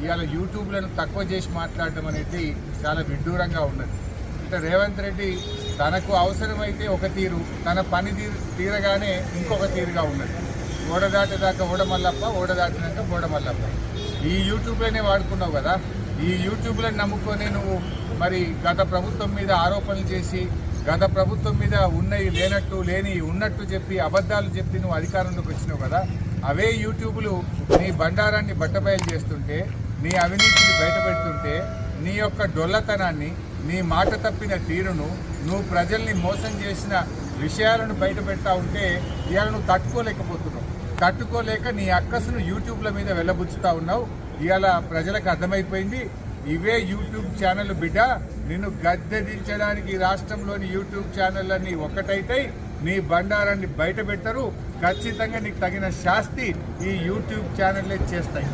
ఇవాళ యూట్యూబ్లను తక్కువ చేసి మాట్లాడటం అనేది చాలా విడ్డూరంగా ఉన్నది. అంటే రేవంత్ రెడ్డి తనకు అవసరమైతే ఒక తీరు, తన పని తీరగానే ఇంకొక తీరుగా ఉన్నది. ఓడదాటేదాకా ఓడమల్లప్ప, ఓడదాటినాక బోడమల్లప్ప. ఈ యూట్యూబ్లోనే వాడుకున్నావు కదా. ఈ యూట్యూబ్లను నమ్ముకొని నువ్వు మరి గత ప్రభుత్వం మీద ఆరోపణలు చేసి, గత ప్రభుత్వం మీద ఉన్నవి లేనట్టు, లేని ఉన్నట్టు చెప్పి, అబద్ధాలు చెప్పి నువ్వు అధికారంలోకి వచ్చినావు కదా. అవే యూట్యూబ్లు నీ బండారాన్ని బట్టబయలు చేస్తుంటే, నీ అవినీతిని బయటపెడుతుంటే, నీ యొక్క డొల్లతనాన్ని, నీ మాట తప్పిన తీరును, నువ్వు ప్రజల్ని మోసం చేసిన విషయాలను బయట పెడతా ఉంటే ఇవాళ నువ్వు తట్టుకోలేకపోతున్నావు. తట్టుకోలేక నీ అక్కసును యూట్యూబ్ల మీద వెళ్ళబుచ్చుతా ఉన్నావు. ఇవాళ ప్రజలకు అర్థమైపోయింది, ఇవే యూట్యూబ్ ఛానల్ బిడ్డ నిన్ను గద్దెదించడానికి రాష్ట్రంలోని యూట్యూబ్ ఛానళ్ళన్నీ ఒక్కటైతే నీ బండారాన్ని బయట పెట్టరు. ఖచ్చితంగా నీకు తగిన శాస్తి ఈ యూట్యూబ్ ఛానళ్ళే చేస్తాయి.